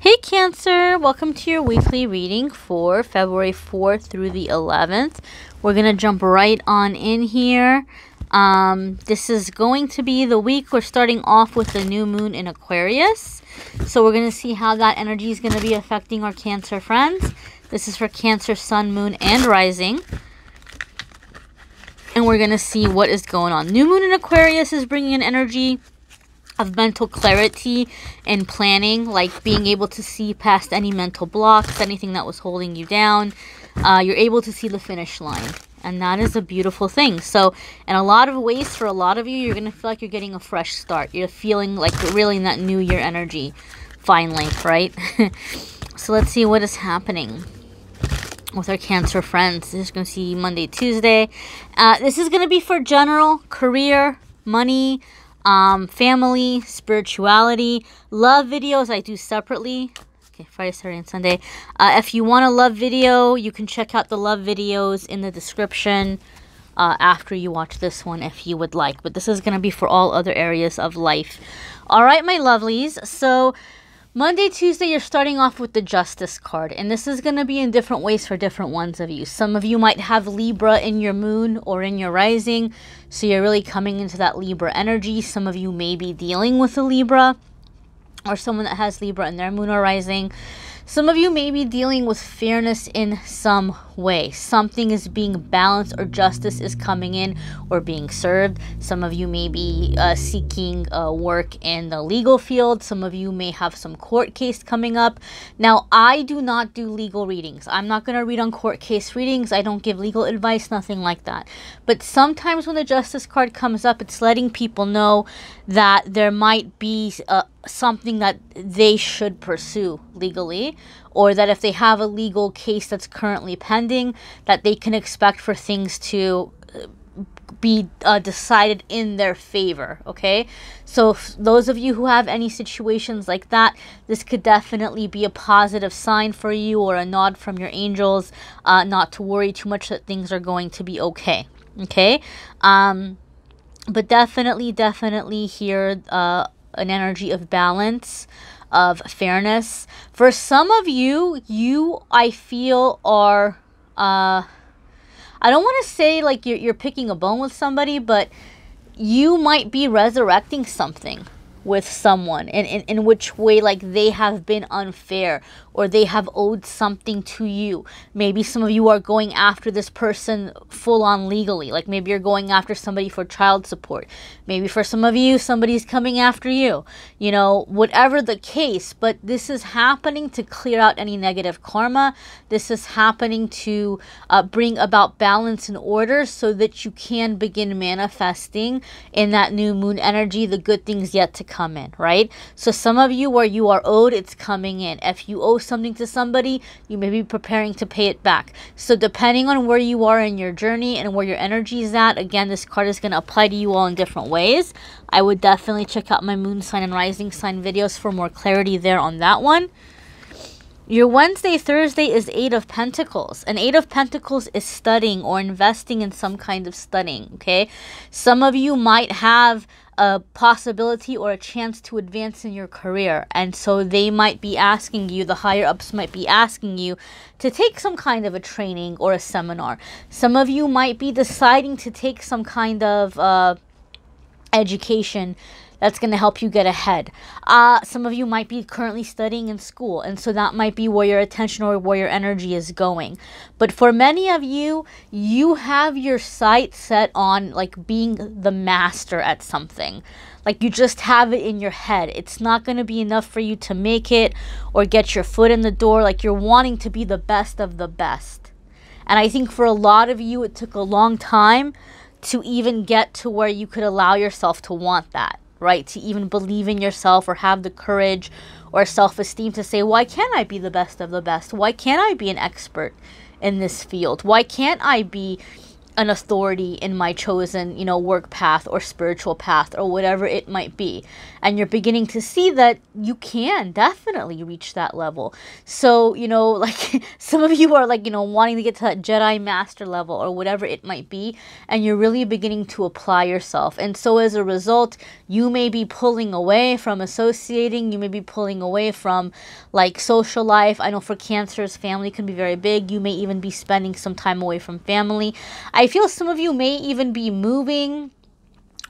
Hey Cancer, welcome to your weekly reading for February 4th through the 11th. We're going to jump right on in here. This is going to be the week we're starting off with the new moon in Aquarius. So we're going to see how that energy is going to be affecting our Cancer friends. This is for Cancer, Sun, Moon, and Rising. And we're going to see what is going on. New moon in Aquarius is bringing an energy of mental clarity and planning, like being able to see past any mental blocks, anything that was holding you down. You're able to see the finish line, and that is a beautiful thing. So in a lot of ways, for a lot of you, you're going to feel like you're getting a fresh start. You're feeling like really in that new year energy finally, right? So let's see what is happening with our Cancer friends. This is going to see Monday, Tuesday. This is going to be for general, career, money, family, spirituality. Love videos I do separately. Okay, Friday, Saturday, and Sunday. If you want a love video, you can check out the love videos in the description after you watch this one if you would like. But this is going to be for all other areas of life. All right, my lovelies. So Monday, Tuesday, you're starting off with the Justice card. And this is going to be in different ways for different ones of you. Some of you might have Libra in your moon or in your rising. So you're really coming into that Libra energy. Some of you may be dealing with a Libra or someone that has Libra in their moon or rising. Some of you may be dealing with fairness in some way. Something is being balanced or justice is coming in or being served. Some of you may be seeking work in the legal field. Some of you may have some court case coming up. Now, I do not do legal readings. I'm not going to read on court case readings. I don't give legal advice, nothing like that. But sometimes when the Justice card comes up, it's letting people know that there might be something that they should pursue legally, or that if they have a legal case that's currently pending, that they can expect for things to be decided in their favor, okay? So those of you who have any situations like that, this could definitely be a positive sign for you or a nod from your angels, not to worry too much, that things are going to be okay, okay? But definitely here, an energy of balance, of fairness. For some of you, I feel are, I don't want to say like you're picking a bone with somebody, but you might be resurrecting something with someone in which way, like they have been unfair or they have owed something to you. Maybe some of you are going after this person full on legally, like maybe you're going after somebody for child support. Maybe for some of you, somebody's coming after you, you know, whatever the case. But this is happening to clear out any negative karma. This is happening to bring about balance and order so that you can begin manifesting in that new moon energy the good things yet to come in, right? So some of you, where you are owed, it's coming in. If you owe something to somebody, you may be preparing to pay it back. So depending on where you are in your journey and where your energy is at, again, this card is going to apply to you all in different ways. I would definitely check out my moon sign and rising sign videos for more clarity there on that one. Your Wednesday, Thursday is Eight of Pentacles. And Eight of Pentacles is studying or investing in some kind of studying, okay? Some of you might have a possibility or a chance to advance in your career. And so they might be asking you, the higher ups might be asking you to take some kind of a training or a seminar. Some of you might be deciding to take some kind of education that's going to help you get ahead. Some of you might be currently studying in school, and so that might be where your attention or where your energy is going. But for many of you, you have your sight set on like being the master at something. Like you just have it in your head. It's not going to be enough for you to make it or get your foot in the door. Like you're wanting to be the best of the best. And I think for a lot of you, it took a long time to even get to where you could allow yourself to want that. Right? To even believe in yourself or have the courage or self-esteem to say, why can't I be the best of the best? Why can't I be an expert in this field? Why can't I be an authority in my chosen, you know, work path or spiritual path or whatever it might be. And you're beginning to see that you can definitely reach that level. So, you know, like some of you are like, you know, wanting to get to that Jedi Master level or whatever it might be. And you're really beginning to apply yourself. And so as a result, you may be pulling away from associating. You may be pulling away from like social life. I know for Cancers, family can be very big. You may even be spending some time away from family. I feel some of you may even be moving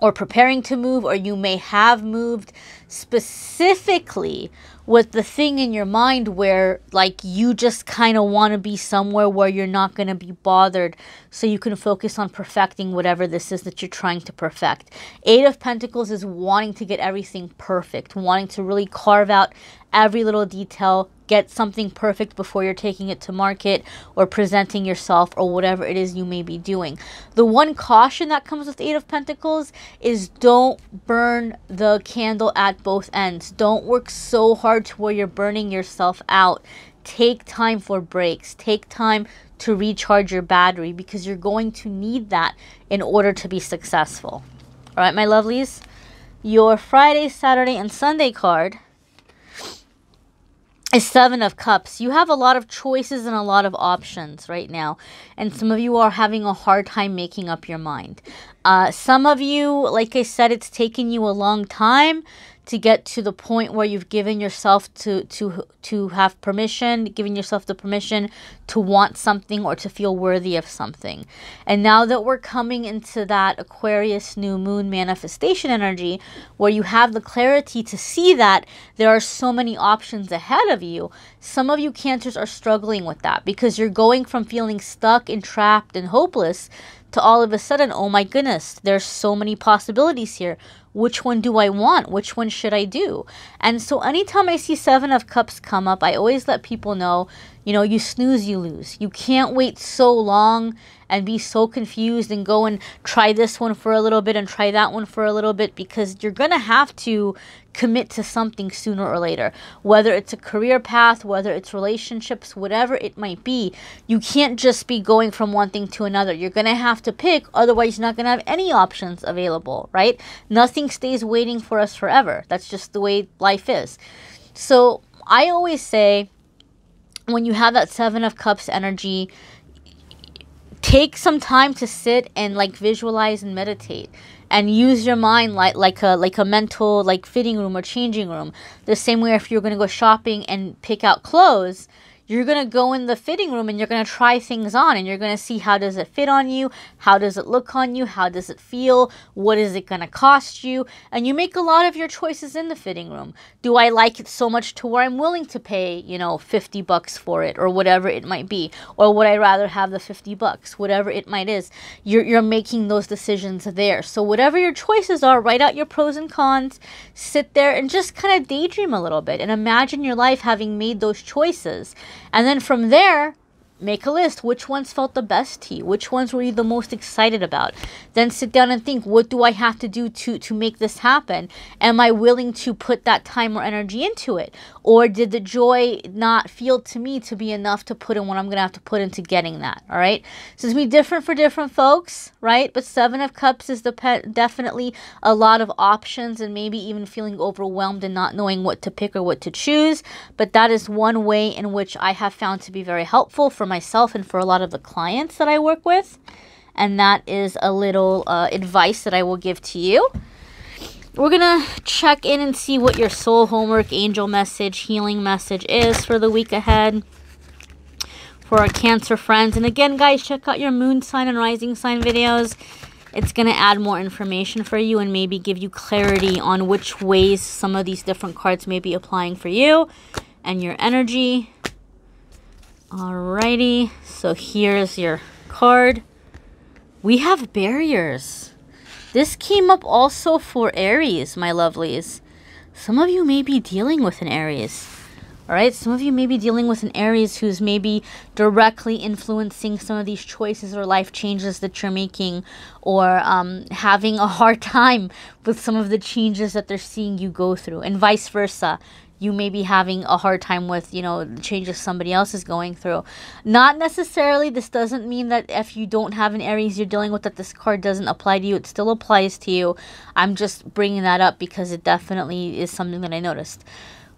or preparing to move, or you may have moved specifically with the thing in your mind where like you just kind of want to be somewhere where you're not going to be bothered, so you can focus on perfecting whatever this is that you're trying to perfect. Eight of Pentacles is wanting to get everything perfect, wanting to really carve out every little detail, get something perfect before you're taking it to market or presenting yourself or whatever it is you may be doing. The one caution that comes with Eight of Pentacles is don't burn the candle at both ends. Don't work so hard to where you're burning yourself out. Take time for breaks. Take time to recharge your battery, because you're going to need that in order to be successful. All right, my lovelies, your Friday, Saturday, and Sunday card is Seven of Cups. You have a lot of choices and a lot of options right now. And some of you are having a hard time making up your mind. Some of you, like I said, it's taken you a long time to get to the point where you've given yourself to have permission, giving yourself the permission to want something or to feel worthy of something. And now that we're coming into that Aquarius new moon manifestation energy, where you have the clarity to see that there are so many options ahead of you, some of you Cancers are struggling with that, because you're going from feeling stuck and trapped and hopeless to all of a sudden, oh my goodness, there's so many possibilities here. Which one do I want? Which one should I do? And so anytime I see Seven of Cups come up, I always let people know, you know, you snooze, you lose. You can't wait so long and be so confused and go and try this one for a little bit and try that one for a little bit, because you're going to have to commit to something sooner or later. Whether it's a career path, whether it's relationships, whatever it might be, you can't just be going from one thing to another. You're going to have to pick, otherwise you're not going to have any options available, right? Nothing stays waiting for us forever. That's just the way life is. So I always say, when you have that Seven of Cups energy, take some time to sit and like visualize and meditate, and use your mind like a mental like fitting room or changing room. The same way if you're going to go shopping and pick out clothes, you're going to go in the fitting room and you're going to try things on, and you're going to see how does it fit on you, how does it look on you, how does it feel, what is it going to cost you, and you make a lot of your choices in the fitting room. Do I like it so much to where I'm willing to pay, you know, $50 for it or whatever it might be, or would I rather have the $50, whatever it might is. You're making those decisions there. So whatever your choices are, write out your pros and cons, sit there and just kind of daydream a little bit and imagine your life having made those choices. And then from there, make a list. Which ones felt the best to you? Which ones were you the most excited about? Then sit down and think, what do I have to do to make this happen? Am I willing to put that time or energy into it? Or did the joy not feel to me to be enough to put in what I'm going to have to put into getting that? All right. So it's going to be different for different folks, right? But Seven of Cups is definitely a lot of options, and maybe even feeling overwhelmed and not knowing what to pick or what to choose. But that is one way in which I have found to be very helpful for myself and for a lot of the clients that I work with. And that is a little advice that I will give to you. We're going to check in and see what your soul homework, angel message, healing message is for the week ahead for our Cancer friends. And again, guys, check out your moon sign and rising sign videos. It's going to add more information for you and maybe give you clarity on which ways some of these different cards may be applying for you and your energy. Alrighty, so here's your card. We have barriers. This came up also for Aries, my lovelies. Some of you may be dealing with an Aries. Alright, some of you may be dealing with an Aries who's maybe directly influencing some of these choices or life changes that you're making, or having a hard time with some of the changes that they're seeing you go through, and vice versa. you may be having a hard time with, you know, the changes somebody else is going through. Not necessarily, this doesn't mean that if you don't have an Aries you're dealing with that this card doesn't apply to you. It still applies to you. I'm just bringing that up because it definitely is something that I noticed.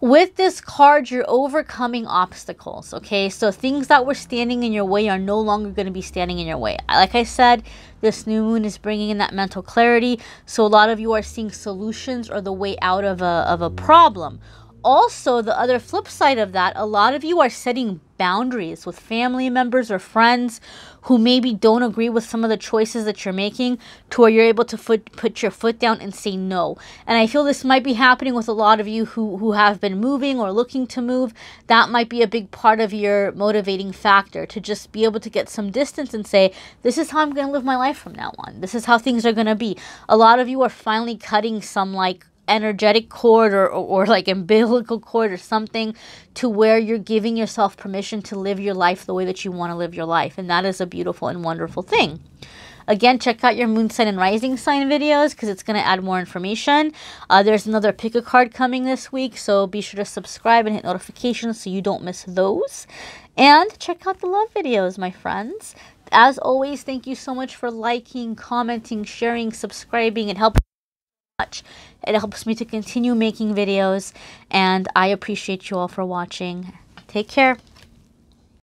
With this card, you're overcoming obstacles, okay? So things that were standing in your way are no longer going to be standing in your way. Like I said, this new moon is bringing in that mental clarity. So a lot of you are seeing solutions or the way out of a problem. Also, the other flip side of that, a lot of you are setting boundaries with family members or friends who maybe don't agree with some of the choices that you're making, to where you're able to put your foot down and say no. And I feel this might be happening with a lot of you who have been moving or looking to move. That might be a big part of your motivating factor, to just be able to get some distance and say, this is how I'm going to live my life from now on. This is how things are going to be. A lot of you are finally cutting some like energetic cord or like umbilical cord or something, to where you're giving yourself permission to live your life the way that you want to live your life. And that is a beautiful and wonderful thing. Again, check out your moon sign and rising sign videos because it's going to add more information. There's another pick a card coming this week, so be sure to subscribe and hit notifications so you don't miss those. And check out the love videos, my friends. As always, thank you so much for liking, commenting, sharing, subscribing. It helps much. It helps me to continue making videos, and I appreciate you all for watching. Take care.